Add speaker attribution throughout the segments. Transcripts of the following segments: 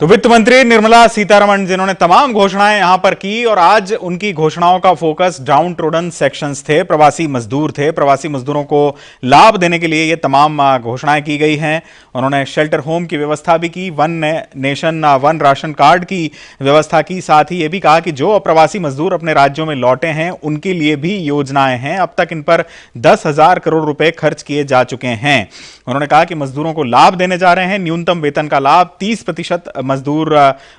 Speaker 1: तो वित्त मंत्री निर्मला सीतारमण जिन्होंने तमाम घोषणाएं यहां पर की और आज उनकी घोषणाओं का फोकस डाउन ट्रोडन सेक्शंस थे, प्रवासी मजदूर थे। प्रवासी मजदूरों को लाभ देने के लिए ये तमाम घोषणाएं की गई हैं। उन्होंने शेल्टर होम की व्यवस्था भी की, one nation one ration card की व्यवस्था की। साथ ही ये भी कहा कि जो अप्रवासी मजदूर अपने राज्यों में लौटे हैं उनके लिए भी योजनाएं हैं। अब तक इन पर 10,000 करोड़ रुपए खर्च किए जा चुके हैं। उन्होंने कहा कि मजदूरों को लाभ देने जा रहे हैं। न्यूनतम वेतन का लाभ 30% मजदूर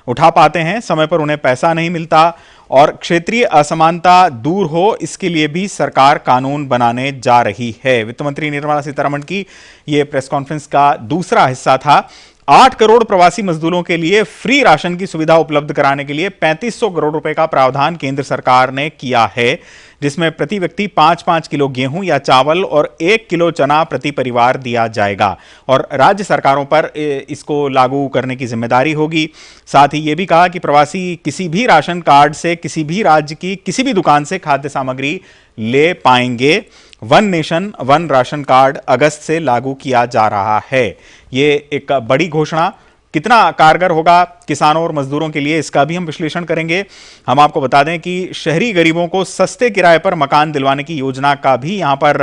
Speaker 1: उठा पाते हैं, समय पर उन्हें पैसा नहीं मिलता और क्षेत्रीय असमानता दूर हो इसके लिए भी सरकार कानून बनाने जा रही है। वित्त मंत्री निर्मला सीतारमण की यह प्रेस कॉन्फ्रेंस का दूसरा हिस्सा था। 8 करोड़ प्रवासी मजदूरों के लिए फ्री राशन की सुविधा उपलब्ध कराने के लिए 3500 करोड़ रुपए का प्रावधान केंद्र सरकार ने किया है, जिसमें प्रति व्यक्ति 5-5 किलो गेहूं या चावल और 1 किलो चना प्रति परिवार दिया जाएगा और राज्य सरकारों पर इसको लागू करने की जिम्मेदारी होगी। साथ ही यह भी कहा कि प्रवासी किसी भी राशन कार्ड से किसी भी राज्य की किसी भी दुकान से खाद्य सामग्री ले पाएंगे। One nation one ration card अगस्त से लागू किया जा रहा है। ये एक बड़ी घोषणा कितना कारगर होगा किसानों और मजदूरों के लिए, इसका भी हम विश्लेषण करेंगे। हम आपको बता दें कि शहरी गरीबों को सस्ते किराए पर मकान दिलवाने की योजना का भी यहां पर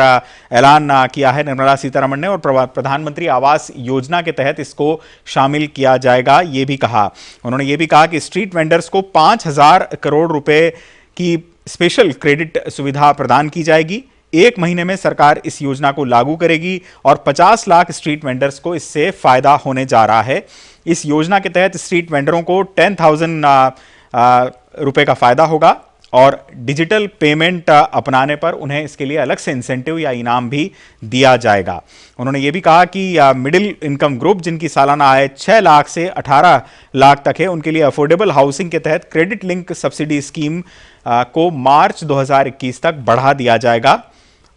Speaker 1: ऐलान किया है निर्मला सीतारमण ने और प्रधानमंत्री आवास योजना के तहत इसको शामिल किया जाएगा, ये भी कहा। उन्होंने ये भी कहा कि स्ट्रीट वेंडर्स को 5,000 करोड़ रुपए की स्पेशल क्रेडिट सुविधा प्रदान की जाएगी। 1 महीने में सरकार इस योजना को लागू करेगी और 50 लाख स्ट्रीट वेंडर्स को इससे फायदा होने जा रहा है। इस योजना के तहत स्ट्रीट वेंडरों को 10,000 रुपए का फायदा होगा और डिजिटल पेमेंट अपनाने पर उन्हें इसके लिए अलग से इंसेंटिव या इनाम भी दिया जाएगा। उन्होंने ये भी कहा कि मिडिल इनकम ग्रुप जिनकी सालाना आय 6 लाख से 18 लाख तक है, उनके लिए अफोर्डेबल हाउसिंग के तहत क्रेडिट लिंक सब्सिडी स्कीम को मार्च 2021 तक बढ़ा दिया जाएगा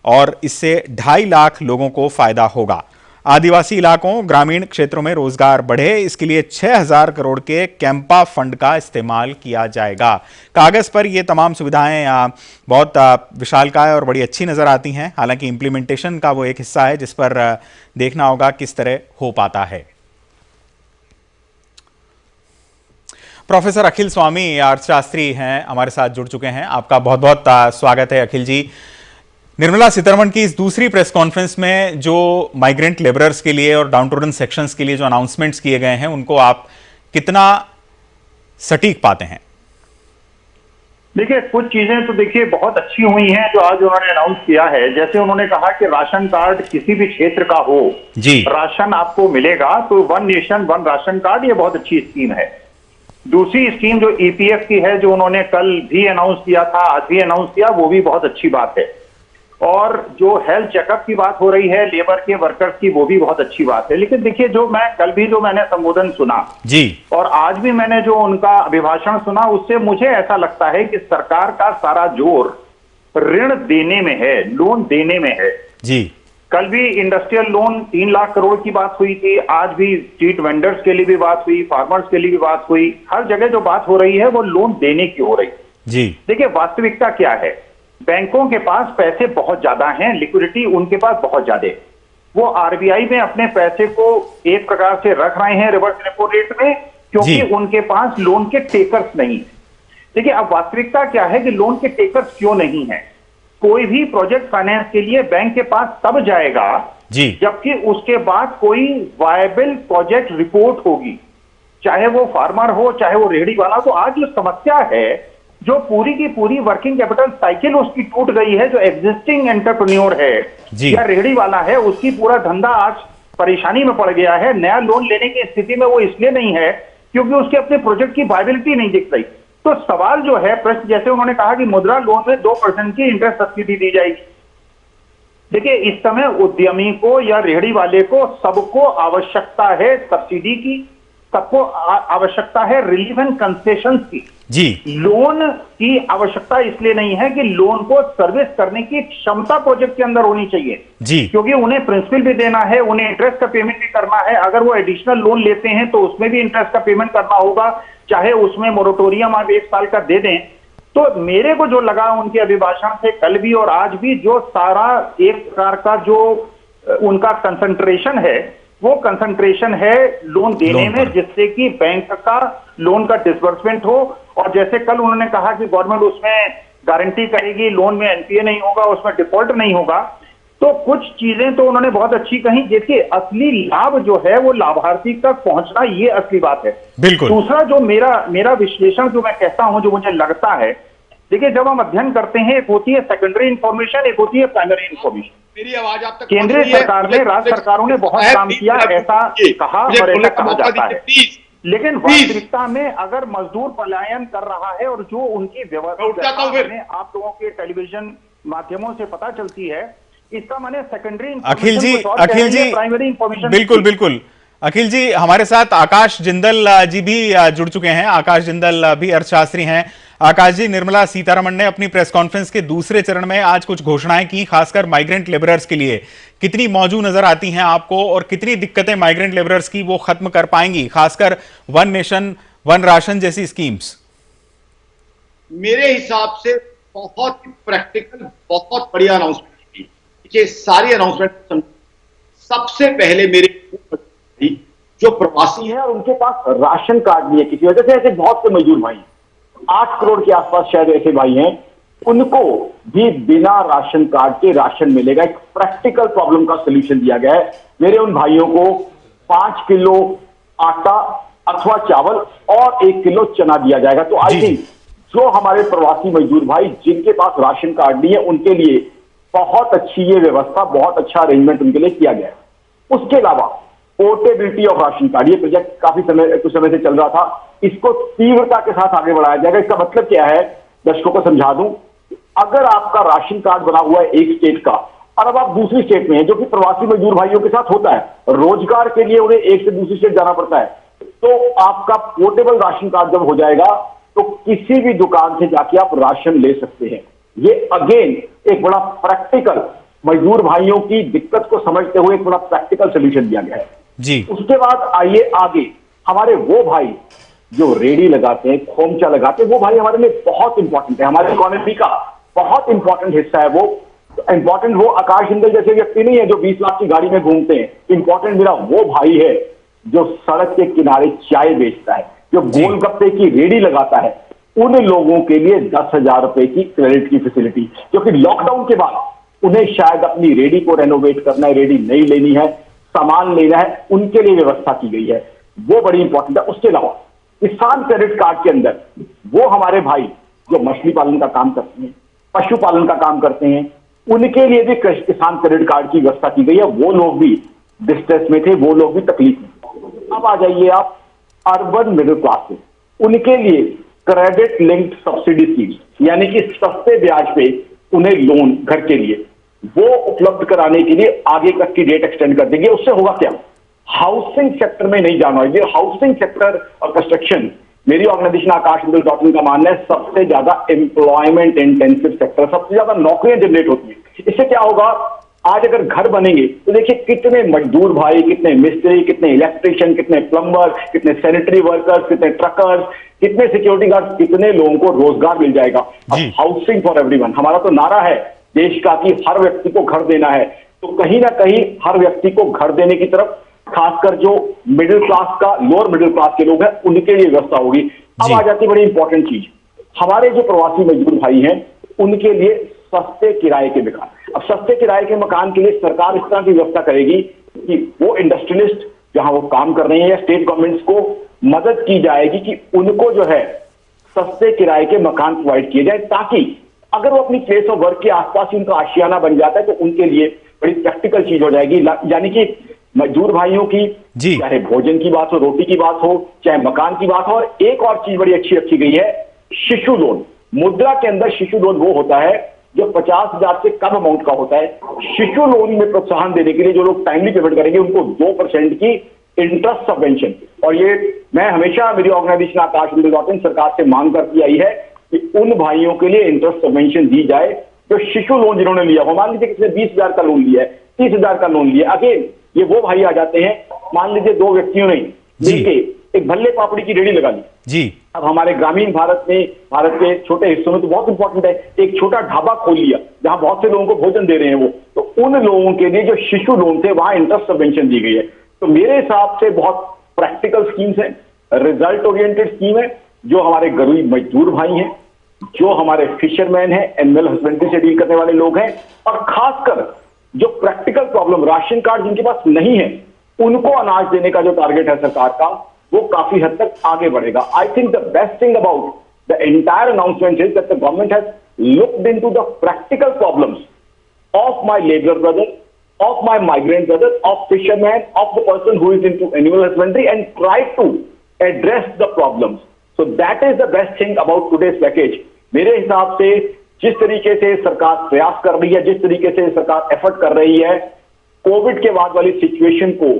Speaker 1: और इससे 2.5 लाख लोगों को फायदा होगा। आदिवासी इलाकों ग्रामीण क्षेत्रों में रोजगार बढ़े, इसके लिए 6,000 करोड़ के कैंपा फंड का इस्तेमाल किया जाएगा। कागज पर ये तमाम सुविधाएं बहुत विशालकाय और बड़ी अच्छी नजर आती हैं, हालांकि इंप्लीमेंटेशन का वो एक हिस्सा है जिस पर देखना होगा किस तरह हो पाता है। प्रोफेसर अखिल स्वामी अर्थशास्त्री हैं, हमारे साथ जुड़ चुके हैं। आपका बहुत बहुत स्वागत है अखिल जी। निर्मला सीतारमण की इस दूसरी प्रेस कॉन्फ्रेंस में जो माइग्रेंट लेबरर्स के लिए और डाउन टोडन सेक्शंस के लिए जो अनाउंसमेंट्स किए गए हैं उनको आप कितना सटीक पाते हैं?
Speaker 2: देखिए, कुछ चीजें तो देखिए बहुत अच्छी हुई हैं जो आज उन्होंने अनाउंस किया है। जैसे उन्होंने कहा कि राशन कार्ड किसी भी क्षेत्र का हो जी, राशन आपको मिलेगा, तो one nation one ration card ये बहुत अच्छी स्कीम है। दूसरी स्कीम जो ईपीएफ की है, जो उन्होंने कल भी अनाउंस किया था, आज भी अनाउंस किया, वो भी बहुत अच्छी बात है। और जो हेल्थ चेकअप की बात हो रही है लेबर के वर्कर्स की, वो भी बहुत अच्छी बात है। लेकिन देखिए, जो मैं कल भी जो मैंने संबोधन सुना जी और आज भी मैंने जो उनका अभिभाषण सुना, उससे मुझे ऐसा लगता है कि सरकार का सारा जोर ऋण देने में है, लोन देने में है जी। कल भी इंडस्ट्रियल लोन 3 लाख करोड़ की बात हुई थी, आज भी स्ट्रीट वेंडर्स के लिए भी बात हुई, फार्मर्स के लिए भी बात हुई। हर जगह जो बात हो रही है वो लोन देने की हो रही जी। देखिए, वास्तविकता क्या है, बैंकों के पास पैसे बहुत ज्यादा हैं, लिक्विडिटी उनके पास बहुत ज्यादा है। वो आरबीआई में अपने पैसे को एक प्रकार से रख रहे हैं रिवर्स रेपो रेट में, क्योंकि उनके पास लोन के टेकर्स नहीं है। देखिए, अब वास्तविकता क्या है कि लोन के टेकर्स क्यों नहीं है। कोई भी प्रोजेक्ट फाइनेंस के लिए बैंक के पास तब जाएगा जी जबकि उसके बाद कोई वायबल प्रोजेक्ट रिपोर्ट होगी, चाहे वो फार्मर हो चाहे वो रेहड़ी वाला हो। तो आज जो समस्या है, जो पूरी की पूरी वर्किंग कैपिटल साइकिल उसकी टूट गई है, जो एग्जिस्टिंग एंटरप्रेन्योर है या रेहड़ी वाला है, उसकी पूरा धंधा आज परेशानी में पड़ गया है। नया लोन लेने की स्थिति में वो इसलिए नहीं है क्योंकि उसके अपने प्रोजेक्ट की वायबिलिटी नहीं दिख रही। तो सवाल जो है, प्रश्न, जैसे उन्होंने कहा कि मुद्रा लोन में 2% की इंटरेस्ट सब्सिडी दी जाएगी। देखिए, इस समय उद्यमी को या रेहड़ी वाले को सबको आवश्यकता है सब्सिडी की, सबको आवश्यकता है रिलीफ एंड कंसेशन की जी। लोन की आवश्यकता इसलिए नहीं है कि लोन को सर्विस करने की क्षमता प्रोजेक्ट के अंदर होनी चाहिए जी, क्योंकि उन्हें प्रिंसिपल भी देना है, उन्हें इंटरेस्ट का पेमेंट भी करना है। अगर वो एडिशनल लोन लेते हैं तो उसमें भी इंटरेस्ट का पेमेंट करना होगा, चाहे उसमें मोरेटोरियम आप 1 साल का दे दें। तो मेरे को जो लगा उनके अभिभाषण से कल भी और आज भी, जो सारा एक प्रकार का जो उनका कंसंट्रेशन है वो कंसंट्रेशन है लोन देने में, जिससे कि बैंक का लोन का डिसबर्समेंट हो। और जैसे कल उन्होंने कहा कि गवर्नमेंट उसमें गारंटी करेगी, लोन में एनपीए नहीं होगा, उसमें डिफॉल्ट नहीं होगा। तो कुछ चीजें तो उन्होंने बहुत अच्छी कही। देखिए, असली लाभ जो है वो लाभार्थी तक पहुंचना, ये असली बात है।
Speaker 1: बिल्कुल।
Speaker 2: दूसरा जो मेरा विश्लेषण जो मैं कहता हूं, जो मुझे लगता है, देखिए जब हम अध्ययन करते हैं, एक होती है सेकेंडरी इंफॉर्मेशन, एक होती है प्राइमरी इंफॉर्मेशन।
Speaker 3: मेरी आवाज आप तक
Speaker 2: केंद्रीय सरकार ने, राज्य सरकारों ने बहुत काम किया, ऐसा कहा और ऐसा कहा जाता है। लेकिन वास्तविकता में अगर मजदूर पलायन कर रहा है और जो उनकी व्यवस्था हमें आप लोगों के टेलीविजन माध्यमों से पता चलती है, इसका माने सेकेंडरी
Speaker 1: अखिल जी,
Speaker 2: प्राइमरी इंफॉर्मेशन।
Speaker 1: बिल्कुल बिल्कुल अखिल जी, हमारे साथ आकाश जिंदल जी भी जुड़ चुके हैं। आकाश जिंदल भी अर्थशास्त्री हैं। आकाश जी, निर्मला सीतारमण ने अपनी प्रेस कॉन्फ्रेंस के दूसरे चरण में आज कुछ घोषणाएं की, खासकर माइग्रेंट लेबरर्स के लिए। कितनी मौजू नजर आती हैं आपको, और कितनी दिक्कतें माइग्रेंट लेबरर्स की वो खत्म कर पाएंगी, खासकर वन नेशन वन राशन जैसी स्कीम्स?
Speaker 3: मेरे हिसाब से बहुत प्रैक्टिकल, बहुत बढ़िया अनाउंसमेंट की। ये सारी अनाउंसमेंट सबसे पहले मेरे जो प्रवासी हैं और उनके पास राशन कार्ड नहीं है किसी वजह से, ऐसे बहुत से मजदूर भाई, 8 करोड़ के आसपास शायद ऐसे भाई हैं, उनको भी बिना राशन कार्ड के राशन मिलेगा। एक प्रैक्टिकल प्रॉब्लम का सलूशन दिया गया है। मेरे उन भाइयों को 5 किलो आटा अथवा चावल और 1 किलो चना दिया जाएगा। तो आई थिंक जो हमारे प्रवासी मजदूर भाई जिनके पास राशन कार्ड नहीं है, उनके लिए बहुत अच्छी ये व्यवस्था, बहुत अच्छा अरेंजमेंट उनके लिए किया गया है। उसके अलावा पोर्टेबिलिटी ऑफ राशन कार्ड, ये प्रोजेक्ट कुछ समय से चल रहा था, इसको तीव्रता के साथ आगे बढ़ाया जाएगा। इसका मतलब क्या है, दर्शकों को समझा दूं, अगर आपका राशन कार्ड बना हुआ है एक स्टेट का और अब आप दूसरी स्टेट में हैं, जो कि प्रवासी मजदूर भाइयों के साथ होता है, रोजगार के लिए उन्हें एक से दूसरी स्टेट जाना पड़ता है, तो आपका पोर्टेबल राशन कार्ड जब हो जाएगा तो किसी भी दुकान से जाके आप राशन ले सकते हैं। ये अगेन एक बड़ा प्रैक्टिकल, मजदूर भाइयों की दिक्कत को समझते हुए एक बड़ा प्रैक्टिकल सोल्यूशन दिया गया है
Speaker 1: जी।
Speaker 2: उसके बाद आइए आगे, हमारे वो भाई जो रेडी लगाते हैं, खोमचा लगाते हैं, वो भाई हमारे लिए बहुत इंपॉर्टेंट है, हमारे इकोनॉमी का बहुत इंपॉर्टेंट हिस्सा है। वो इंपॉर्टेंट वो आकाश जिंदल जैसे व्यक्ति नहीं है जो 20 लाख की गाड़ी में घूमते हैं। इंपॉर्टेंट मेरा वो भाई है जो सड़क के किनारे चाय बेचता है, जो गोलगप्पे की रेडी लगाता है। उन लोगों के लिए 10,000 रुपए की क्रेडिट की फैसिलिटी, क्योंकि लॉकडाउन के बाद उन्हें शायद अपनी रेडी को रेनोवेट करना है, रेडी नहीं लेनी है, सामान लेना है, उनके लिए व्यवस्था की गई है, वो बड़ी इंपॉर्टेंट है। उसके अलावा किसान क्रेडिट कार्ड के अंदर वो हमारे भाई जो मछली पालन का काम करते हैं, पशुपालन का काम करते हैं, उनके लिए भी किसान क्रेडिट कार्ड की व्यवस्था की गई है। वो लोग भी डिस्ट्रेस में थे, वो लोग भी तकलीफ में। अब आ जाइए आप अर्बन मिडिल क्लास में, उनके लिए क्रेडिट लिंक्ड सब्सिडी स्कीम, यानी कि सस्ते ब्याज पे उन्हें लोन घर के लिए, वो उपलब्ध कराने के लिए आगे तक की डेट एक्सटेंड कर देंगे। उससे होगा क्या, हाउसिंग सेक्टर में नहीं जाना होगा। हाउसिंग सेक्टर और कंस्ट्रक्शन, मेरी ऑर्गेनाइजेशन आकाशमिंदल.in का मानना है सबसे ज्यादा एम्प्लॉयमेंट इंटेंसिव सेक्टर, सबसे ज्यादा नौकरियां जनरेट होती है। इससे क्या होगा, आज अगर घर बनेंगे तो देखिए कितने मजदूर भाई, कितने मिस्त्री, कितने इलेक्ट्रिशियन, कितने प्लम्बर, कितने सैनिटरी वर्कर्स, कितने ट्रकर्स, कितने सिक्योरिटी गार्ड, कितने लोगों को रोजगार मिल जाएगा। अब हाउसिंग फॉर एवरीवन हमारा तो नारा है देश का कि हर व्यक्ति को घर देना है, तो कहीं ना कहीं हर व्यक्ति को घर देने की तरफ, खासकर जो मिडिल क्लास का, लोअर मिडिल क्लास के लोग हैं, उनके लिए व्यवस्था होगी। अब आ जाती है बड़ी इंपॉर्टेंट चीज, हमारे जो प्रवासी मजदूर भाई हैं उनके लिए सस्ते किराए के मकान। अब सस्ते किराए के मकान के लिए सरकार इस तरह की व्यवस्था करेगी कि वो इंडस्ट्रियलिस्ट जहां वो काम कर रहे हैं या स्टेट गवर्नमेंट्स को मदद की जाएगी कि उनको जो है सस्ते किराए के मकान प्रोवाइड किए जाए, ताकि अगर वो अपनी प्लेस ऑफ वर्क के आसपास ही उनका आशियाना बन जाता है तो उनके लिए बड़ी प्रैक्टिकल चीज हो जाएगी। यानी कि मजदूर भाइयों की चाहे भोजन की बात हो, रोटी की बात हो, चाहे मकान की बात हो। और एक और चीज बड़ी अच्छी रखी गई है, शिशु लोन। मुद्रा के अंदर शिशु लोन वो होता है जो 50,000 से कम अमाउंट का होता है। शिशु लोन में प्रोत्साहन देने के लिए जो लोग टाइमली पेमेंट करेंगे उनको 2% की इंटरेस्ट सबवेंशन। और ये मैं हमेशा, मेरी ऑर्गेनाइजेशन आकाशमिंदल.in सरकार से मांग करती आई है कि उन भाइयों के लिए इंटरेस्ट सबवेंशन दी जाए जो शिशु लोन जिन्होंने लिया हो। मान लीजिए किसी ने 20,000 का लोन लिया है, 30,000 का लोन लिया, अगेन ये वो भाई आ जाते हैं, मान लीजिए 2 व्यक्तियों ने मिलके एक भल्ले पापड़ी की रेडी लगा ली जी। अब हमारे ग्रामीण भारत में, भारत के छोटे हिस्सों में तो बहुत इंपॉर्टेंट है, एक छोटा ढाबा खोल लिया जहां बहुत से लोगों को भोजन दे रहे हैं वो, तो उन लोगों के लिए जो शिशु लोन थे वहां इंटरेस्ट सबवेंशन दी गई है।
Speaker 4: तो मेरे हिसाब से बहुत प्रैक्टिकल स्कीम्स है, रिजल्ट ओरिएंटेड स्कीम है, जो हमारे गरीब मजदूर भाई हैं, जो हमारे फिशरमैन हैं, एनिमल हस्बेंड्री से डील करने वाले लोग हैं, और खासकर जो प्रैक्टिकल प्रॉब्लम, राशन कार्ड जिनके पास नहीं है, उनको अनाज देने का जो टारगेट है सरकार का, वो काफी हद तक आगे बढ़ेगा। I think the best thing about the entire announcement is that the government has looked into the practical problems of my labor brother, of my migrant brother, of fisherman, of the person who is into animal husbandry, and try to address the problems. So that is the best thing about today's package. मेरे हिसाब से जिस तरीके से सरकार प्रयास कर रही है, जिस तरीके से सरकार एफर्ट कर रही है, कोविड के बाद वाली सिचुएशन को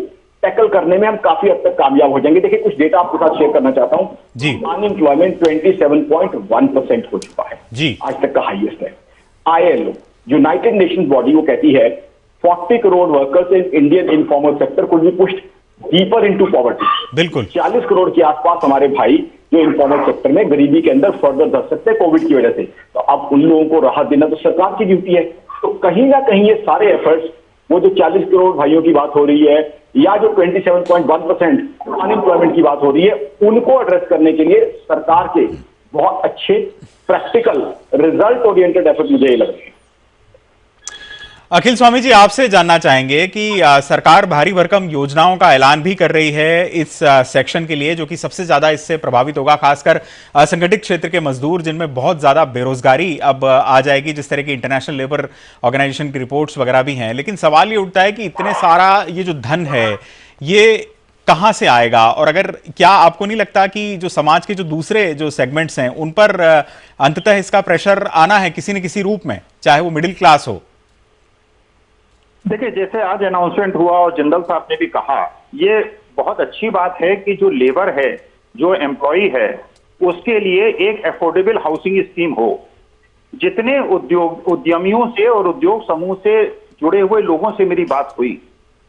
Speaker 4: टैकल करने में हम काफी हद तक कामयाब हो जाएंगे। देखिए, कुछ डेटा आपके साथ शेयर करना चाहता हूं जी। अनएम्प्लॉयमेंट 27.1% हो चुका है जी, आज तक का हाईएस्ट है। ILO, यूनाइटेड नेशंस बॉडी, वो कहती है 40 crore workers in Indian informal sector could be pushed deeper into poverty.
Speaker 1: बिल्कुल
Speaker 4: 40 करोड़ के आसपास हमारे भाई जो इनफॉर्मल सेक्टर में गरीबी के अंदर फर्दर धस सकते हैं कोविड की वजह से। तो अब उन लोगों को राहत देना तो सरकार की ड्यूटी है। तो कहीं ना कहीं ये सारे एफर्ट्स, वो जो 40 करोड़ भाइयों की बात हो रही है, या जो 27.1% अनएम्प्लॉयमेंट की बात हो रही है, उनको एड्रेस करने के लिए सरकार के बहुत अच्छे प्रैक्टिकल रिजल्ट ओरिएंटेड एफर्ट मुझे लग रहे हैं।
Speaker 1: अखिल स्वामी जी, आपसे जानना चाहेंगे कि सरकार भारी भरकम योजनाओं का ऐलान भी कर रही है इस सेक्शन के लिए, जो कि सबसे ज्यादा इससे प्रभावित होगा, खासकर असंगठित क्षेत्र के मजदूर, जिनमें बहुत ज्यादा बेरोजगारी अब आ जाएगी, जिस तरह की इंटरनेशनल लेबर ऑर्गेनाइजेशन की रिपोर्ट्स वगैरह भी हैं। लेकिन सवाल ये उठता है कि इतने सारा ये जो धन है, ये कहां से आएगा? और अगर क्या आपको नहीं लगता कि जो समाज के जो दूसरे जो सेगमेंट्स हैं, उन पर अंततः इसका प्रेशर आना है किसी न किसी रूप में, चाहे वो मिडिल क्लास हो?
Speaker 2: देखिए, जैसे आज अनाउंसमेंट हुआ और जनरल साहब ने भी कहा, ये बहुत अच्छी बात है कि जो लेबर है, जो एम्प्लॉय है, उसके लिए एक अफोर्डेबल हाउसिंग स्कीम हो। जितने उद्यमियों से और उद्योग समूह से जुड़े हुए लोगों से मेरी बात हुई,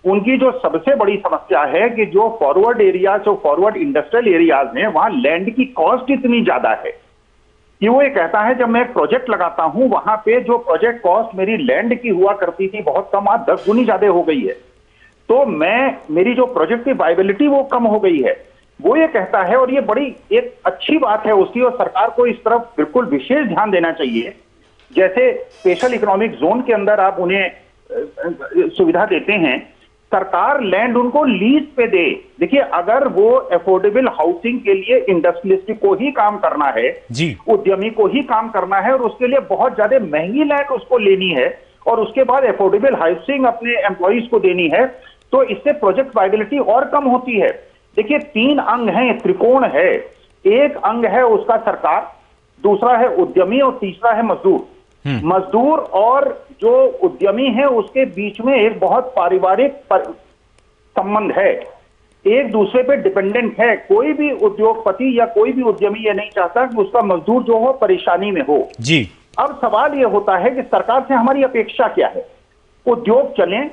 Speaker 2: उनकी जो सबसे बड़ी समस्या है कि जो फॉरवर्ड एरियाज, जो फॉरवर्ड इंडस्ट्रियल एरियाज हैं, वहां लैंड की कॉस्ट इतनी ज्यादा है कि वो ये कहता है, जब मैं एक प्रोजेक्ट लगाता हूं, वहां पे जो प्रोजेक्ट कॉस्ट मेरी लैंड की हुआ करती थी बहुत कम, आज 10 गुनी ज्यादा हो गई है। तो मेरी जो प्रोजेक्ट की वायबिलिटी वो कम हो गई है, वो ये कहता है। और ये बड़ी एक अच्छी बात है उसकी, और सरकार को इस तरफ बिल्कुल विशेष ध्यान देना चाहिए। जैसे स्पेशल इकोनॉमिक जोन के अंदर आप उन्हें सुविधा देते हैं, सरकार लैंड उनको लीज पे दे। देखिए, अगर वो अफोर्डेबल हाउसिंग के लिए इंडस्ट्रियलिस्ट को ही काम करना है जी, उद्यमी को ही काम करना है, और उसके लिए बहुत ज्यादा महंगी लैंड उसको लेनी है, और उसके बाद अफोर्डेबल हाउसिंग अपने एम्प्लॉइज को देनी है, तो इससे प्रोजेक्ट वायबिलिटी और कम होती है। देखिए, 3 अंग हैं, त्रिकोण है। एक अंग है उसका सरकार, दूसरा है उद्यमी, और तीसरा है मजदूर। मजदूर और जो उद्यमी है उसके बीच में एक बहुत पारिवारिक संबंध है, एक दूसरे पे डिपेंडेंट है। कोई भी उद्योगपति या कोई भी उद्यमी ये नहीं चाहता कि उसका मजदूर जो हो परेशानी में हो जी। अब सवाल ये होता है कि सरकार से हमारी अपेक्षा क्या है? उद्योग चलें,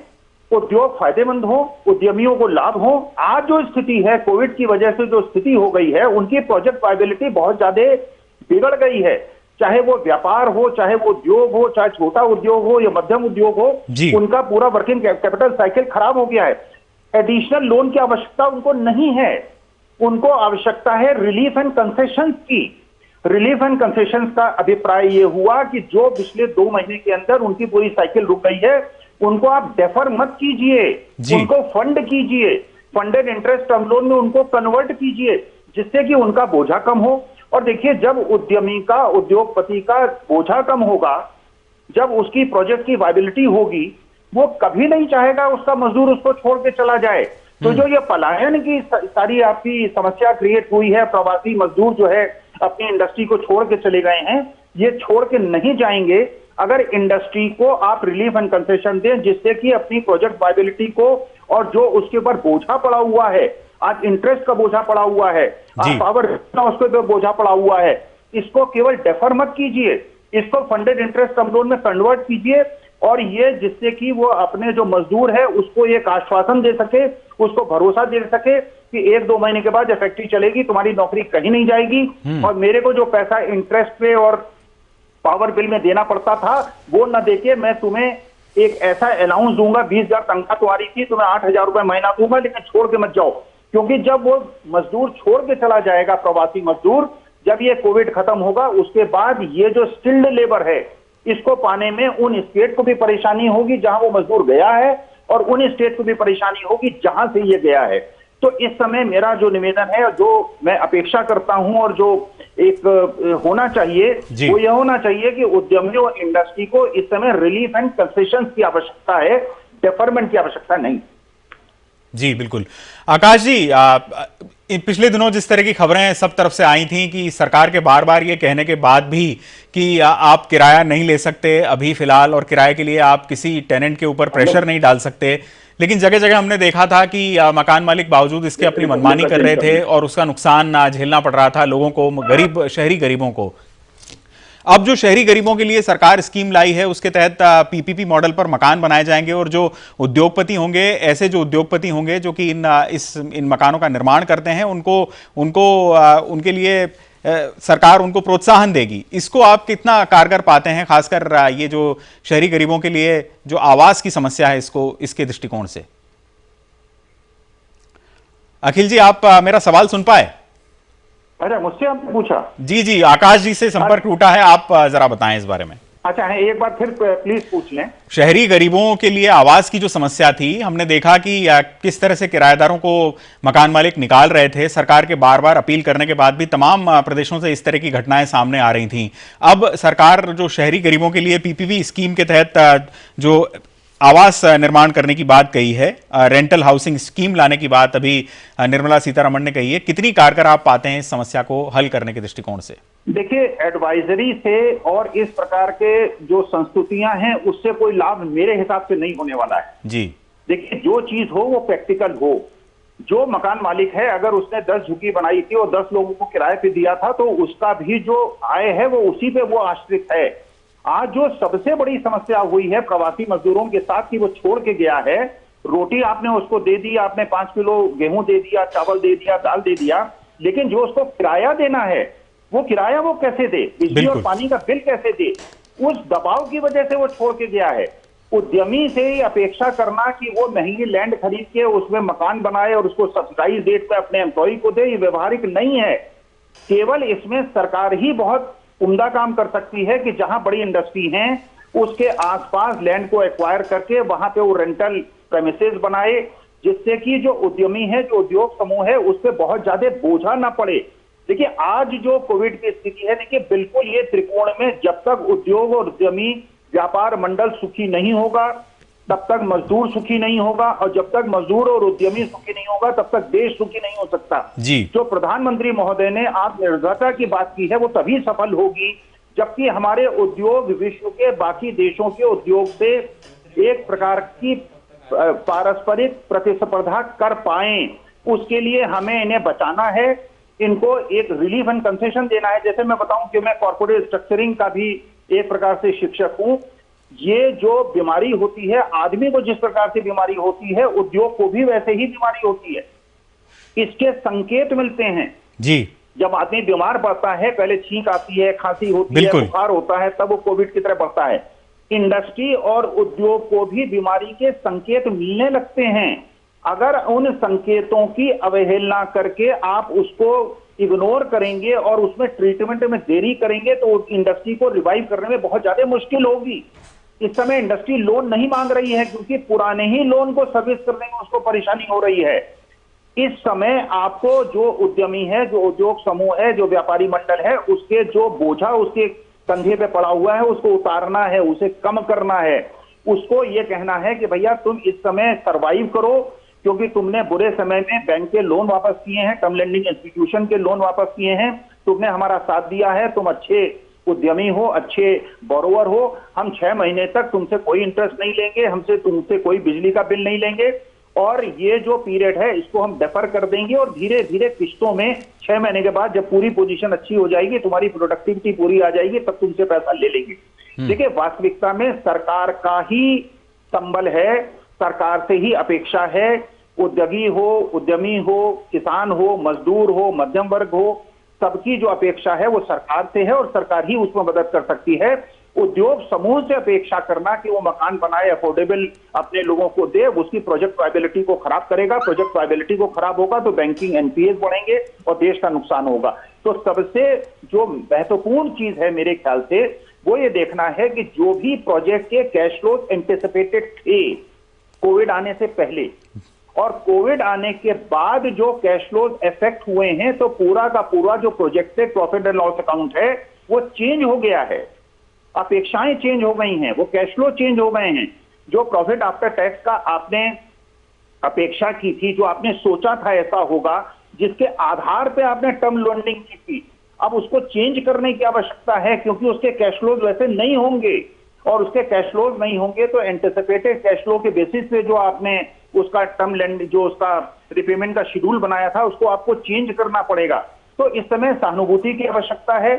Speaker 2: उद्योग फायदेमंद हो, उद्यमियों को लाभ हो। आज जो स्थिति है, कोविड की वजह से जो स्थिति हो गई है, उनकी प्रोजेक्ट वायबिलिटी बहुत ज्यादा बिगड़ गई है। चाहे वो व्यापार हो, चाहे वो उद्योग हो, चाहे छोटा उद्योग हो या मध्यम उद्योग हो, उनका पूरा वर्किंग कैपिटल साइकिल खराब हो गया है। एडिशनल लोन की आवश्यकता उनको नहीं है, उनको आवश्यकता है रिलीफ एंड कंसेशन की। रिलीफ एंड कंसेशन का अभिप्राय ये हुआ कि जो पिछले 2 महीने के अंदर उनकी पूरी साइकिल रुक गई है, उनको आप डेफर मत कीजिए, उनको फंड कीजिए, फंडेड इंटरेस्ट टर्म लोन में उनको कन्वर्ट कीजिए, जिससे कि उनका बोझा कम हो। और देखिए, जब उद्यमी का, उद्योगपति का बोझा कम होगा, जब उसकी प्रोजेक्ट की वायबिलिटी होगी, वो कभी नहीं चाहेगा उसका मजदूर उसको छोड़ के चला जाए। तो जो ये पलायन की सारी आपकी समस्या क्रिएट हुई है, प्रवासी मजदूर जो है अपनी इंडस्ट्री को छोड़ के चले गए हैं, ये छोड़ के नहीं जाएंगे अगर इंडस्ट्री को आप रिलीफ एंड कंसेशन दें, जिससे कि अपनी प्रोजेक्ट वायबिलिटी को, और जो उसके ऊपर बोझा पड़ा हुआ है, आज इंटरेस्ट का बोझा पड़ा हुआ है, पावर उसके बोझा पड़ा हुआ है, इसको केवल डेफर मत कीजिए, इसको फंडेड इंटरेस्ट टर्म लोन में कन्वर्ट कीजिए। और ये जिससे कि वो अपने जो मजदूर है उसको एक आश्वासन दे सके, उसको भरोसा दे सके कि 1-2 महीने के बाद फैक्ट्री चलेगी, तुम्हारी नौकरी कहीं नहीं जाएगी, और मेरे को जो पैसा इंटरेस्ट पे और पावर बिल में देना पड़ता था वो न देके मैं तुम्हें एक ऐसा अनाउंस दूंगा, 20,000 तनख्वाह तुम्हारी थी, तुम्हें 8,000 रुपए महीना दूंगा, लेकिन छोड़ के मत जाओ। क्योंकि जब वो मजदूर छोड़ के चला जाएगा, प्रवासी मजदूर, जब ये कोविड खत्म होगा, उसके बाद ये जो स्किल्ड लेबर है, इसको पाने में उन स्टेट को भी परेशानी होगी जहां वो मजदूर गया है, और उन स्टेट को भी परेशानी होगी जहां से ये गया है। तो इस समय मेरा जो निवेदन है, जो मैं अपेक्षा करता हूं और जो एक होना चाहिए, वो यह होना चाहिए कि उद्यमियों और इंडस्ट्री को इस समय रिलीफ एंड कंसेशन की आवश्यकता है, डेफरमेंट की आवश्यकता नहीं।
Speaker 1: जी बिल्कुल। आकाश जी, पिछले दिनों जिस तरह की खबरें सब तरफ से आई थी कि सरकार के बार बार ये कहने के बाद भी कि आप किराया नहीं ले सकते अभी फिलहाल, और किराए के लिए आप किसी टेनेंट के ऊपर प्रेशर नहीं डाल सकते, लेकिन जगह जगह हमने देखा था कि मकान मालिक बावजूद इसके अपनी मनमानी कर रहे थे और उसका नुकसान झेलना पड़ रहा था लोगों को, गरीब शहरी गरीबों को। अब जो शहरी गरीबों के लिए सरकार स्कीम लाई है, उसके तहत पीपीपी मॉडल पर मकान बनाए जाएंगे, और जो उद्योगपति होंगे, ऐसे जो उद्योगपति होंगे जो कि इन मकानों का निर्माण करते हैं, उनके लिए सरकार उनको प्रोत्साहन देगी। इसको आप कितना कारगर पाते हैं, खासकर ये जो शहरी गरीबों के लिए जो आवास की समस्या है, इसके दृष्टिकोण से? अखिल जी, आप मेरा सवाल सुन पाए?
Speaker 2: अच्छा, मुझसे आपने पूछा?
Speaker 1: जी जी, आकाश जी से संपर्क टूटा है, आप जरा बताएं इस बारे में।
Speaker 2: अच्छा है, एक बार फिर प्लीज पूछ लें।
Speaker 1: शहरी गरीबों के लिए आवास की जो समस्या थी, हमने देखा कि किस तरह से किराएदारों को मकान मालिक निकाल रहे थे। सरकार के बार बार अपील करने के बाद भी तमाम प्रदेशों से इस तरह की घटनाएं सामने आ रही थीं। अब सरकार जो शहरी गरीबों के लिए पीपीपी स्कीम के तहत जो आवास निर्माण करने की बात कही है, रेंटल हाउसिंग स्कीम लाने की बात अभी निर्मला सीतारमण ने कही है, कितनी कारगर आप पाते हैं इस समस्या को हल करने के दृष्टिकोण से?
Speaker 2: देखिए, एडवाइजरी से और इस प्रकार के जो संस्तुतियां हैं, उससे कोई लाभ मेरे हिसाब से नहीं होने वाला है
Speaker 1: जी।
Speaker 2: देखिए, जो चीज हो वो प्रैक्टिकल हो। जो मकान मालिक है, अगर उसने 10 झुग्गी बनाई थी और 10 लोगों को किराए पे दिया था, तो उसका भी जो आय है वो उसी पे वो आश्रित है। आज जो सबसे बड़ी समस्या हुई है प्रवासी मजदूरों के साथ कि वो छोड़ के गया है, रोटी आपने उसको दे दी, आपने 5 किलो गेहूं दे दिया, चावल दे दिया, दाल दे दिया, लेकिन जो उसको किराया देना है, वो किराया वो कैसे दे, बिजली और पानी का बिल कैसे दे? उस दबाव की वजह से वो छोड़ के गया है। उद्यमी से अपेक्षा करना कि वो महंगी लैंड खरीद के उसमें मकान बनाए और उसको सब्सिडाइज रेट पे अपने एम्प्लॉय को दे, ये व्यवहारिक नहीं है। केवल इसमें सरकार ही बहुत उम्दा काम कर सकती है कि जहां बड़ी इंडस्ट्री हैं, उसके आसपास लैंड को एक्वायर करके वहां पे वो रेंटल प्रेमिसेस बनाए, जिससे कि जो उद्यमी है, जो उद्योग समूह है, उस पर बहुत ज्यादा बोझा ना पड़े। देखिए, आज जो कोविड की स्थिति है, देखिए बिल्कुल ये त्रिकोण में जब तक उद्योग और उद्यमी व्यापार मंडल सुखी नहीं होगा, तब तक मजदूर सुखी नहीं होगा, और जब तक मजदूर और उद्यमी सुखी नहीं होगा, तब तक देश सुखी नहीं हो सकता
Speaker 1: जी।
Speaker 2: जो प्रधानमंत्री महोदय ने आत्मनिर्भरता की बात की है, वो तभी सफल होगी जबकि हमारे उद्योग विश्व के बाकी देशों के उद्योग से एक प्रकार की पारस्परिक प्रतिस्पर्धा कर पाए। उसके लिए हमें इन्हें बचाना है, इनको एक रिलीफ एंड कंसेशन देना है। जैसे मैं बताऊं कि मैं कॉर्पोरेट स्ट्रक्चरिंग का भी एक प्रकार से शिक्षक हूं। ये जो बीमारी होती है, आदमी को जिस प्रकार से बीमारी होती है, उद्योग को भी वैसे ही बीमारी होती है। इसके संकेत मिलते हैं
Speaker 1: जी।
Speaker 2: जब आदमी बीमार पड़ता है, पहले छींक आती है, खांसी होती है, बुखार होता है, तब वो कोविड की तरह बढ़ता है। इंडस्ट्री और उद्योग को भी बीमारी के संकेत मिलने लगते हैं। अगर उन संकेतों की अवहेलना करके आप उसको इग्नोर करेंगे और उसमें ट्रीटमेंट में देरी करेंगे, तो इंडस्ट्री को रिवाइव करने में बहुत ज्यादा मुश्किल होगी। इस समय इंडस्ट्री लोन नहीं मांग रही है क्योंकि पुराने ही लोन को सर्विस करने में उसको परेशानी हो रही है। इस समय आपको जो उद्यमी है, जो उद्योग समूह है, जो व्यापारी मंडल है, उसके जो बोझा उसके कंधे पे पड़ा हुआ है, उसको उतारना है, उसे कम करना है। उसको ये कहना है कि भैया तुम इस समय सरवाइव करो, क्योंकि तुमने बुरे समय में बैंक के लोन वापस किए हैं, टर्म लेंडिंग इंस्टीट्यूशन के लोन वापस किए हैं, तुमने हमारा साथ दिया है, तुम अच्छे उद्यमी हो, अच्छे बोरोवर हो। हम 6 महीने तक तुमसे कोई इंटरेस्ट नहीं लेंगे, तुमसे कोई बिजली का बिल नहीं लेंगे, और ये जो पीरियड है इसको हम डेफर कर देंगे, और धीरे धीरे किस्तों में 6 महीने के बाद जब पूरी पोजीशन अच्छी हो जाएगी, तुम्हारी प्रोडक्टिविटी पूरी आ जाएगी, तब तुमसे पैसा ले लेंगे। देखिए, वास्तविकता में सरकार का ही संबल है, सरकार से ही अपेक्षा है। उद्योगी हो, उद्यमी हो, किसान हो, मजदूर हो, मध्यम वर्ग हो, सबकी जो अपेक्षा है वो सरकार से है, और सरकार ही उसमें मदद कर सकती है। उद्योग समूह से अपेक्षा करना कि वो मकान बनाए, अफोर्डेबल अपने लोगों को दे, उसकी प्रोजेक्ट वायबिलिटी को खराब करेगा। प्रोजेक्ट वायबिलिटी को खराब होगा तो बैंकिंग एनपीएस बढ़ेंगे और देश का नुकसान होगा। तो सबसे जो महत्वपूर्ण चीज है मेरे ख्याल से वो ये देखना है कि जो भी प्रोजेक्ट के कैश फ्लो एंटिसिपेटेड थे कोविड आने से पहले और कोविड आने के बाद जो कैश फ्लोज इफेक्ट हुए हैं, तो पूरा का पूरा जो projected profit and loss account है वो चेंज हो गया है। अपेक्षाएं चेंज हो गई हैं, वो कैश फ्लो चेंज हो गए हैं। जो प्रॉफिट आफ्टर टैक्स का आपने अपेक्षा की थी, जो आपने सोचा था ऐसा होगा, जिसके आधार पे आपने टर्म लोनिंग की थी, अब उसको चेंज करने की आवश्यकता है क्योंकि उसके कैश फ्लोज वैसे नहीं होंगे और उसके कैश फ्लोज नहीं होंगे तो एंटिसिपेटेड कैश फ्लो के बेसिस पे जो आपने उसका टर्म लेंड जो उसका रिपेमेंट का शेड्यूल बनाया था उसको आपको चेंज करना पड़ेगा। तो इस समय सहानुभूति की आवश्यकता है,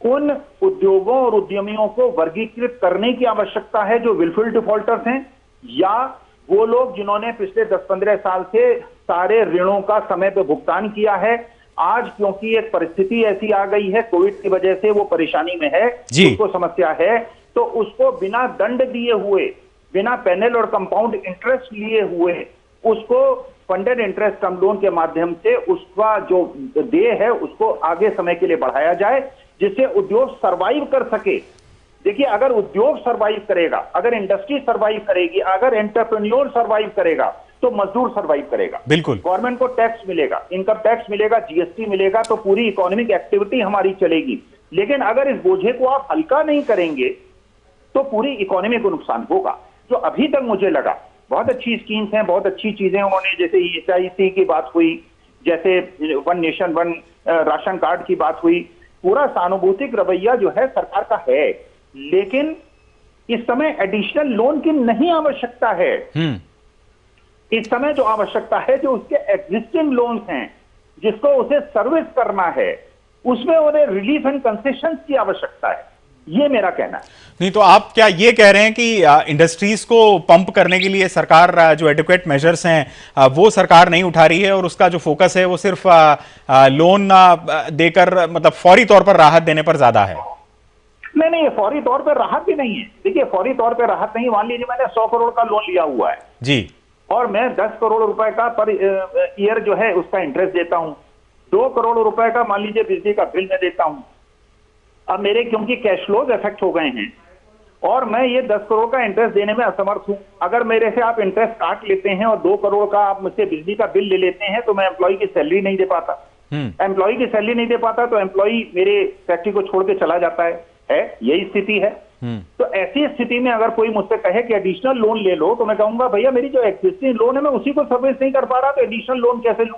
Speaker 2: उन उद्योगों और उद्यमियों को वर्गीकृत करने की आवश्यकता है जो विलफुल डिफॉल्टर्स हैं या वो लोग जिन्होंने पिछले 10-15 साल से सारे ऋणों का समय पे भुगतान किया है। आज क्योंकि एक परिस्थिति ऐसी आ गई है कोविड की वजह से वो परेशानी में है, उसको समस्या है, तो उसको बिना दंड दिए हुए, बिना पेनल और कंपाउंड इंटरेस्ट लिए हुए उसको फंडेड इंटरेस्ट कम लोन के माध्यम से उसका जो देय है उसको आगे समय के लिए बढ़ाया जाए जिससे उद्योग सरवाइव कर सके। देखिए, अगर उद्योग सरवाइव करेगा, अगर इंडस्ट्री सरवाइव करेगी, अगर एंटरप्रेन्योर सरवाइव करेगा तो मजदूर सरवाइव करेगा।
Speaker 1: बिल्कुल,
Speaker 2: गवर्नमेंट को टैक्स मिलेगा, इनकम टैक्स मिलेगा, जीएसटी मिलेगा, तो पूरी इकोनॉमिक एक्टिविटी हमारी चलेगी। लेकिन अगर इस बोझे को आप हल्का नहीं करेंगे तो पूरी इकोनॉमी को नुकसान होगा। जो अभी तक मुझे लगा बहुत अच्छी स्कीम्स हैं, बहुत अच्छी चीजें उन्होंने, जैसे EHIC की बात हुई, जैसे one nation one ration card की बात हुई, पूरा सहानुभूतिक रवैया जो है सरकार का है, लेकिन इस समय एडिशनल लोन की नहीं आवश्यकता है। इस समय जो आवश्यकता है जो उसके एग्जिस्टिंग लोन्स हैं जिसको उसे सर्विस करना है उसमें उन्हें रिलीफ एंड कंसेशन की आवश्यकता है, ये मेरा कहना है।
Speaker 1: नहीं तो आप क्या ये कह रहे हैं कि इंडस्ट्रीज को पंप करने के लिए सरकार जो एडिक्वेट मेजर्स हैं वो सरकार नहीं उठा रही है और उसका जो फोकस है वो सिर्फ लोन देकर मतलब फौरी तौर पर राहत देने पर ज्यादा है?
Speaker 2: नहीं, ये फौरी तौर पर राहत भी नहीं है। देखिए, फौरी तौर पर राहत नहीं, मान लीजिए मैंने 100 करोड़ का लोन लिया हुआ है
Speaker 1: जी, और
Speaker 2: मैं 10 करोड़ रुपए का पर ईयर जो है उसका इंटरेस्ट देता हूं, 2 करोड़ रुपए का मान लीजिए बिजली का बिल मैं देता हूं। अब मेरे क्योंकि कैश फ्लोज इफेक्ट हो गए हैं और मैं ये 10 करोड़ का इंटरेस्ट देने में असमर्थ हूं। अगर मेरे से आप इंटरेस्ट काट लेते हैं और 2 करोड़ का आप मुझसे बिजली का बिल ले लेते हैं तो मैं एम्प्लॉय की सैलरी नहीं दे पाता। एम्प्लॉय की सैलरी नहीं दे पाता तो एम्प्लॉय मेरे फैक्ट्री को छोड़ के चला जाता है यही स्थिति है। तो ऐसी स्थिति में अगर कोई मुझसे कहे कि एडिशनल लोन ले लो तो मैं कहूंगा भैया मेरी जो एक्जिस्टिंग लोन है मैं उसी को सर्विस नहीं कर पा रहा तो एडिशनल लोन कैसे लूं।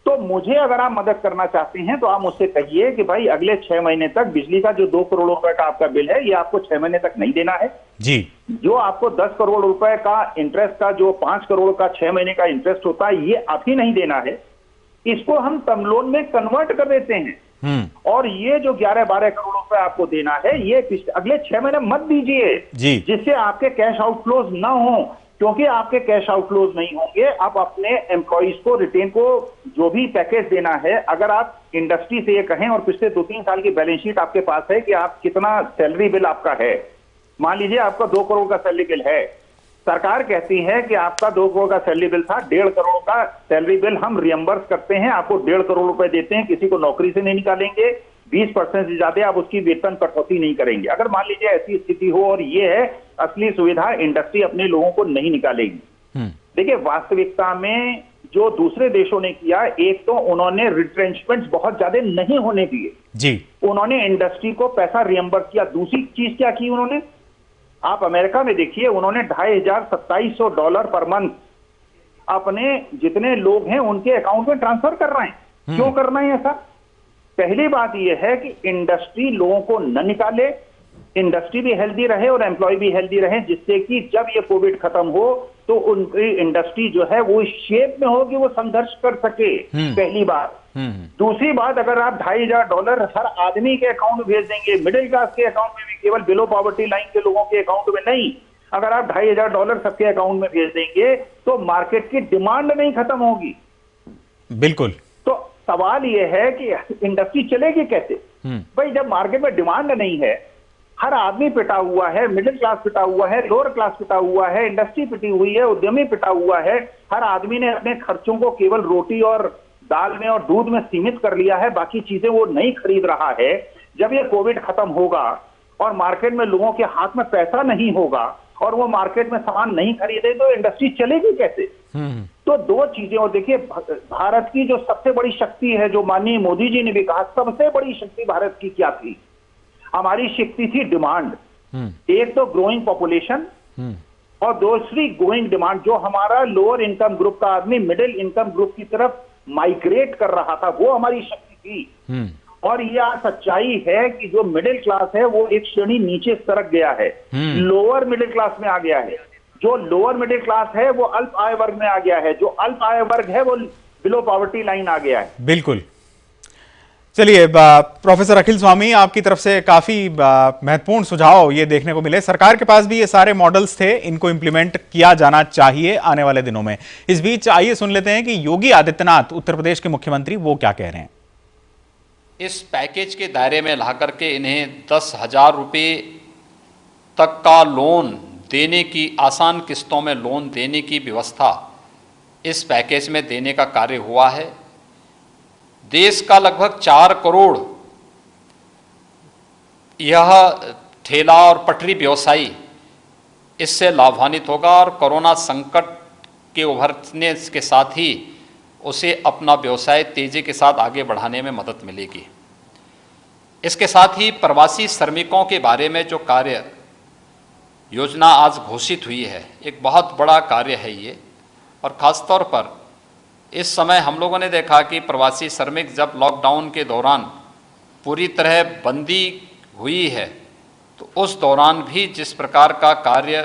Speaker 2: तो मुझे अगर आप मदद करना चाहते हैं तो आप मुझसे कहिए कि भाई अगले 6 महीने तक बिजली का जो 2 करोड़ रुपए का आपका बिल है ये आपको 6 महीने तक नहीं देना है
Speaker 1: जी।
Speaker 2: जो आपको 10 करोड़ रुपए का इंटरेस्ट का जो 5 करोड़ का 6 महीने का इंटरेस्ट होता है ये अभी नहीं देना है, इसको हम टर्म लोन में कन्वर्ट कर देते हैं और ये जो 11-12 करोड़ रुपए आपको देना है ये अगले 6 महीने मत दीजिए जिससे आपके कैश आउटफ्लोज ना हो, क्योंकि आपके कैश आउटफ्लोज नहीं होंगे। आप अपने एम्प्लॉइज को रिटेन को जो भी पैकेज देना है, अगर आप इंडस्ट्री से ये कहें और पिछले 2-3 साल की बैलेंस शीट आपके पास है कि आप कितना सैलरी बिल आपका है, मान लीजिए आपका 2 करोड़ का सैलरी बिल है, सरकार कहती है कि आपका 2 करोड़ का सैलरी बिल था, 1.5 करोड़ का सैलरी बिल हम रियम्बर्स करते हैं, आपको 1.5 करोड़ रुपए देते हैं, किसी को नौकरी से नहीं निकालेंगे, 20% से ज्यादा आप उसकी वेतन कटौती नहीं करेंगे। अगर मान लीजिए ऐसी स्थिति हो और ये है असली सुविधा, इंडस्ट्री अपने लोगों को नहीं निकालेगी। देखिए, वास्तविकता में जो दूसरे देशों ने किया, एक तो उन्होंने रिट्रेंचमेंट बहुत ज्यादा नहीं होने दिए जी, उन्होंने इंडस्ट्री को पैसा रियम्बर्स किया। दूसरी चीज क्या की उन्होंने, आप अमेरिका में देखिए, उन्होंने $2,500 पर मंथ अपने जितने लोग हैं उनके अकाउंट में ट्रांसफर कर रहे हैं। क्यों करना है ऐसा? पहली बात यह है कि इंडस्ट्री लोगों को न निकाले, इंडस्ट्री भी हेल्दी रहे और एम्प्लॉय भी हेल्दी रहे, जिससे कि जब ये कोविड खत्म हो तो उनकी इंडस्ट्री जो है वो इस शेप में हो कि वो संघर्ष कर सके, पहली बात। दूसरी बात, अगर आप $2,500 हर आदमी के अकाउंट में भेज देंगे, मिडिल क्लास के अकाउंट में भी, केवल बिलो पॉवर्टी लाइन के लोगों के अकाउंट में नहीं, अगर आप $2,500 सबके अकाउंट में भेज देंगे तो मार्केट की डिमांड नहीं खत्म होगी।
Speaker 1: बिल्कुल।
Speaker 2: तो सवाल यह है कि इंडस्ट्री चलेगी कैसे? भाई जब मार्केट में डिमांड नहीं है हर आदमी पिटा हुआ है, मिडिल क्लास पिटा हुआ है, लोअर क्लास पिटा हुआ है, इंडस्ट्री पिटी हुई है, उद्यमी पिटा हुआ है। हर आदमी ने अपने खर्चों को केवल रोटी और दाल में और दूध में सीमित कर लिया है, बाकी चीजें वो नहीं खरीद रहा है। जब ये कोविड खत्म होगा और मार्केट में लोगों के हाथ में पैसा नहीं होगा और वो मार्केट में सामान नहीं खरीदे तो इंडस्ट्री चलेगी कैसे? तो दो चीजें। और देखिए, भारत की जो सबसे बड़ी शक्ति है, जो माननीय मोदी जी ने भी कहा, सबसे बड़ी शक्ति भारत की क्या थी? हमारी शक्ति थी डिमांड। एक तो ग्रोइंग पॉपुलेशन और दूसरी ग्रोइंग डिमांड। जो हमारा लोअर इनकम ग्रुप का आदमी मिडिल इनकम ग्रुप की तरफ माइग्रेट कर रहा था, वो हमारी शक्ति थी। और यह सच्चाई है कि जो मिडिल क्लास है वो एक श्रेणी नीचे सरक गया है, लोअर मिडिल क्लास में आ गया है। जो लोअर मिडिल क्लास है वो अल्प आय वर्ग में आ गया है, जो अल्प आय वर्ग है वो बिलो पॉवर्टी लाइन आ गया है।
Speaker 1: बिल्कुल। चलिए, प्रोफेसर अखिल स्वामी, आपकी तरफ से काफी महत्वपूर्ण सुझाव ये देखने को मिले। सरकार के पास भी ये सारे मॉडल्स थे, इनको इंप्लीमेंट किया जाना चाहिए आने वाले दिनों में। इस बीच आइए सुन लेते हैं कि योगी आदित्यनाथ, उत्तर प्रदेश के मुख्यमंत्री, वो क्या कह रहे हैं।
Speaker 5: इस पैकेज के दायरे में ला करके इन्हें 10,000 रुपये तक का लोन देने की, आसान किस्तों में लोन देने की व्यवस्था इस पैकेज में देने का कार्य हुआ है। देश का लगभग 4 करोड़ यह ठेला और पटरी व्यवसायी इससे लाभान्वित होगा और कोरोना संकट के उभरने के साथ ही उसे अपना व्यवसाय तेजी के साथ आगे बढ़ाने में मदद मिलेगी। इसके साथ ही प्रवासी श्रमिकों के बारे में जो कार्य योजना आज घोषित हुई है, एक बहुत बड़ा कार्य है ये। और ख़ासतौर पर इस समय हम लोगों ने देखा कि प्रवासी श्रमिक जब लॉकडाउन के दौरान पूरी तरह बंदी हुई है, तो उस दौरान भी जिस प्रकार का कार्य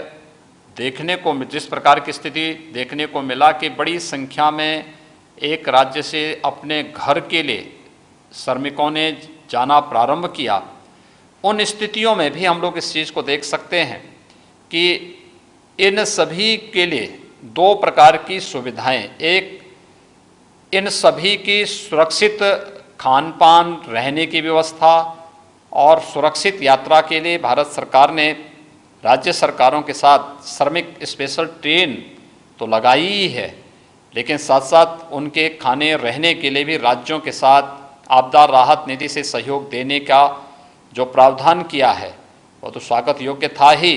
Speaker 5: देखने को, जिस प्रकार की स्थिति देखने को मिला कि बड़ी संख्या में एक राज्य से अपने घर के लिए श्रमिकों ने जाना प्रारंभ किया, उन स्थितियों में भी हम लोग इस चीज़ को देख सकते हैं कि इन सभी के लिए 2 प्रकार की सुविधाएं, एक इन सभी की सुरक्षित खान पान, रहने की व्यवस्था और सुरक्षित यात्रा के लिए भारत सरकार ने राज्य सरकारों के साथ श्रमिक स्पेशल ट्रेन तो लगाई ही है, लेकिन साथ साथ उनके खाने रहने के लिए भी राज्यों के साथ आपदा राहत निधि से सहयोग देने का जो प्रावधान किया है वो तो स्वागत योग्य था ही।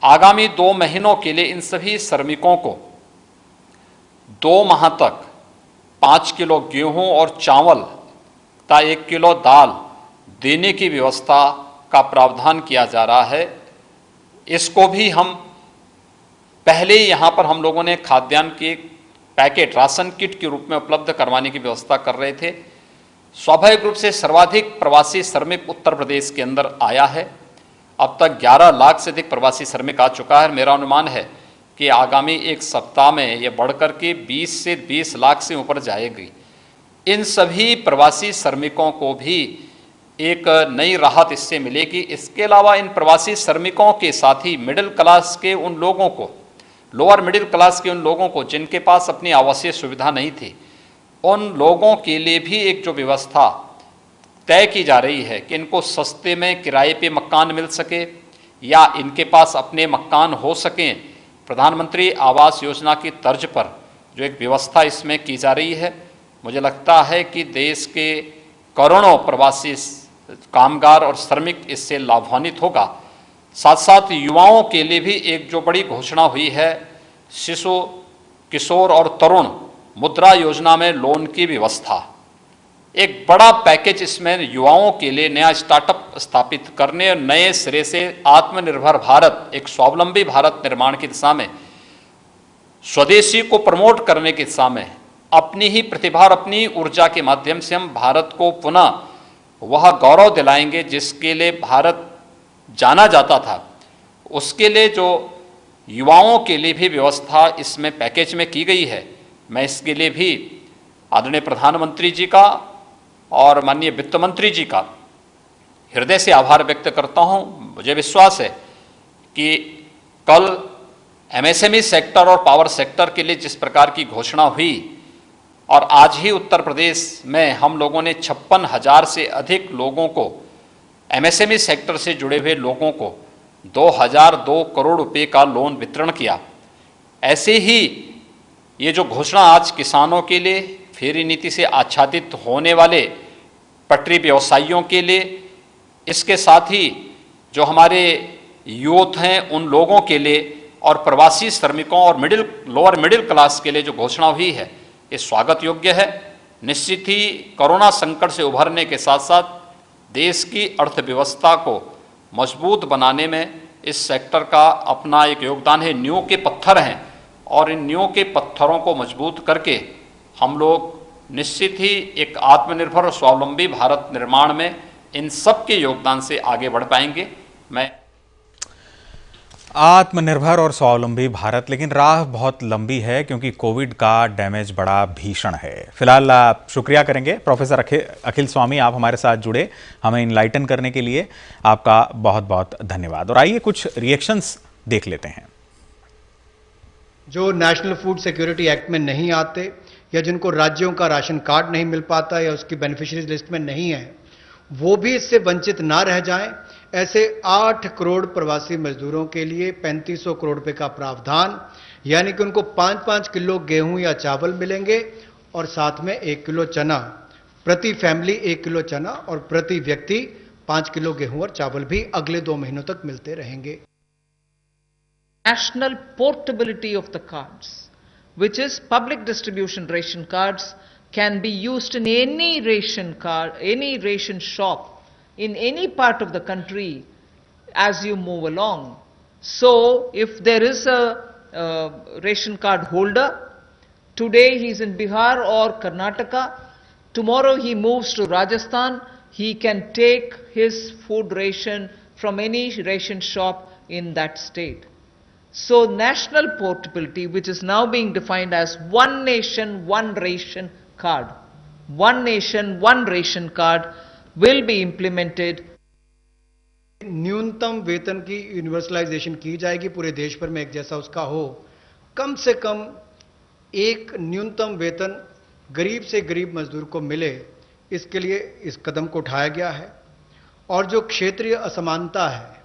Speaker 5: आगामी 2 महीनों के लिए इन सभी श्रमिकों को 2 माह तक 5 किलो गेहूं और चावल तथा 1 किलो दाल देने की व्यवस्था का प्रावधान किया जा रहा है। इसको भी हम पहले ही यहाँ पर हम लोगों ने खाद्यान्न के पैकेट, राशन किट के रूप में उपलब्ध करवाने की व्यवस्था कर रहे थे। स्वाभाविक रूप से सर्वाधिक प्रवासी श्रमिक उत्तर प्रदेश के अंदर आया है। अब तक 11 लाख से अधिक प्रवासी श्रमिक आ चुका है। मेरा अनुमान है कि आगामी 1 सप्ताह में ये बढ़कर के 20 से 20 लाख से ऊपर जाएगी। इन सभी प्रवासी श्रमिकों को भी एक नई राहत इससे मिलेगी। इसके अलावा इन प्रवासी श्रमिकों के साथ ही मिडिल क्लास के उन लोगों को, लोअर मिडिल क्लास के उन लोगों को जिनके पास अपनी आवासीय सुविधा नहीं थी, उन लोगों के लिए भी एक जो व्यवस्था तय की जा रही है कि इनको सस्ते में किराए पे मकान मिल सके या इनके पास अपने मकान हो सकें, प्रधानमंत्री आवास योजना की तर्ज पर जो एक व्यवस्था इसमें की जा रही है, मुझे लगता है कि देश के करोड़ों प्रवासी कामगार और श्रमिक इससे लाभान्वित होगा। साथ साथ युवाओं के लिए भी एक जो बड़ी घोषणा हुई है, शिशु, किशोर और तरुण मुद्रा योजना में लोन की व्यवस्था, एक बड़ा पैकेज इसमें युवाओं के लिए नया स्टार्टअप स्थापित करने और नए सिरे से आत्मनिर्भर भारत, एक स्वावलंबी भारत निर्माण की दिशा में, स्वदेशी को प्रमोट करने की दिशा में, अपनी ही प्रतिभा और अपनी ऊर्जा के माध्यम से हम भारत को पुनः वह गौरव दिलाएंगे जिसके लिए भारत जाना जाता था। उसके लिए जो युवाओं के लिए भी व्यवस्था इसमें पैकेज में की गई है, मैं इसके लिए भी आदरणीय प्रधानमंत्री जी का और माननीय वित्त मंत्री जी का हृदय से आभार व्यक्त करता हूं। मुझे विश्वास है कि कल एमएसएमई सेक्टर और पावर सेक्टर के लिए जिस प्रकार की घोषणा हुई और आज ही उत्तर प्रदेश में हम लोगों ने 56,000 से अधिक लोगों को एमएसएमई सेक्टर से जुड़े हुए लोगों को 2002 करोड़ रुपए का लोन वितरण किया। ऐसे ही ये जो घोषणा आज किसानों के लिए, फेरी नीति से आच्छादित होने वाले पटरी व्यवसायियों के लिए, इसके साथ ही जो हमारे यूथ हैं उन लोगों के लिए और प्रवासी श्रमिकों और लोअर मिडिल क्लास के लिए जो घोषणा हुई है, ये स्वागत योग्य है। निश्चित ही कोरोना संकट से उभरने के साथ साथ देश की अर्थव्यवस्था को मजबूत बनाने में इस सेक्टर का अपना एक योगदान है। नींव के पत्थर हैं और इन नींव के पत्थरों को मजबूत करके हम लोग निश्चित ही एक आत्मनिर्भर और स्वावलंबी भारत निर्माण में इन सब के योगदान से आगे बढ़ पाएंगे। मैं
Speaker 1: आत्मनिर्भर और स्वावलंबी भारत, लेकिन राह बहुत लंबी है क्योंकि कोविड का डैमेज बड़ा भीषण है। फिलहाल शुक्रिया करेंगे प्रोफेसर अखिल स्वामी, आप हमारे साथ जुड़े, हमें इनलाइटन करने के लिए आपका बहुत बहुत धन्यवाद। और आइए कुछ रिएक्शंस देख लेते हैं।
Speaker 6: जो नेशनल फूड सिक्योरिटी एक्ट में नहीं आते या जिनको राज्यों का राशन कार्ड नहीं मिल पाता या उसकी बेनिफिशियरीज लिस्ट में नहीं है, वो भी इससे वंचित ना रह जाएं। ऐसे 8 करोड़ प्रवासी मजदूरों के लिए 3500 करोड़ रुपए का प्रावधान, यानी कि उनको 5-5 किलो गेहूं या चावल मिलेंगे और साथ में 1 किलो चना, प्रति फैमिली 1 किलो चना और प्रति व्यक्ति 5 किलो गेहूं और चावल भी अगले 2 महीनों तक मिलते रहेंगे।
Speaker 7: National portability of the cards, which is public distribution ration cards, can be used in any ration card, any ration shop in any part of the country as you move along. So if there is a ration card holder, today he is in Bihar or Karnataka, tomorrow he moves to Rajasthan, he can take his food ration from any ration shop in that state. So national portability, which is now being defined as one nation, one ration card, one nation, one ration card will be implemented.
Speaker 6: न्यूनतम वेतन की universalization की जाएगी, पूरे देश भर में एक जैसा उसका हो। कम से कम एक न्यूनतम वेतन गरीब से गरीब मजदूर को मिले, इसके लिए इस कदम को उठाया गया है। और जो क्षेत्रीय असमानता है,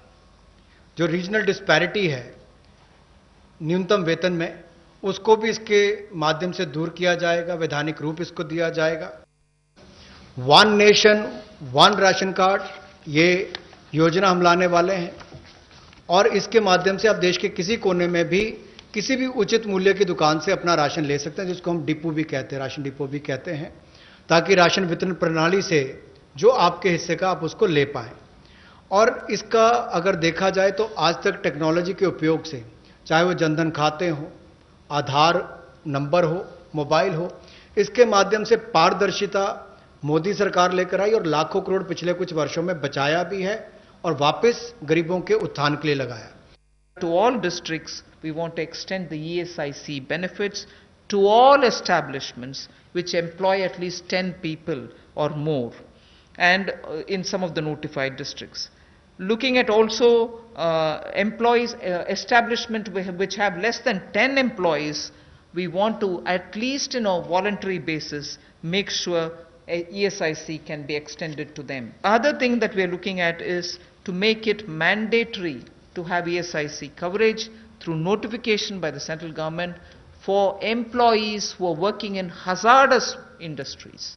Speaker 6: जो रीजनल डिस्पैरिटी है न्यूनतम वेतन में, उसको भी इसके माध्यम से दूर किया जाएगा, वैधानिक रूप इसको दिया जाएगा। One nation one ration card, ये योजना हम लाने वाले हैं और इसके माध्यम से आप देश के किसी कोने में भी किसी भी उचित मूल्य की दुकान से अपना राशन ले सकते हैं, जिसको हम डिपो भी कहते हैं, राशन डिपो भी कहते हैं, ताकि राशन वितरण प्रणाली से जो आपके हिस्से का आप उसको ले पाएं। और इसका अगर देखा जाए तो आज तक टेक्नोलॉजी के उपयोग से, चाहे वो जनधन खाते हो, आधार नंबर हो, मोबाइल हो, इसके माध्यम से पारदर्शिता मोदी सरकार लेकर आई और लाखों करोड़ पिछले कुछ वर्षों में बचाया भी है और वापस गरीबों के उत्थान के लिए लगाया।
Speaker 7: To all districts, we want to extend the ESIC benefits to all establishments which employ at least 10 people or more, and in some of the notified districts. Looking at also employees, establishment which have less than 10 employees, we want to at least in a voluntary basis make sure ESIC can be extended to them. Other thing that we are looking at is to make it mandatory to have ESIC coverage through notification by the central government for employees who are working in hazardous industries.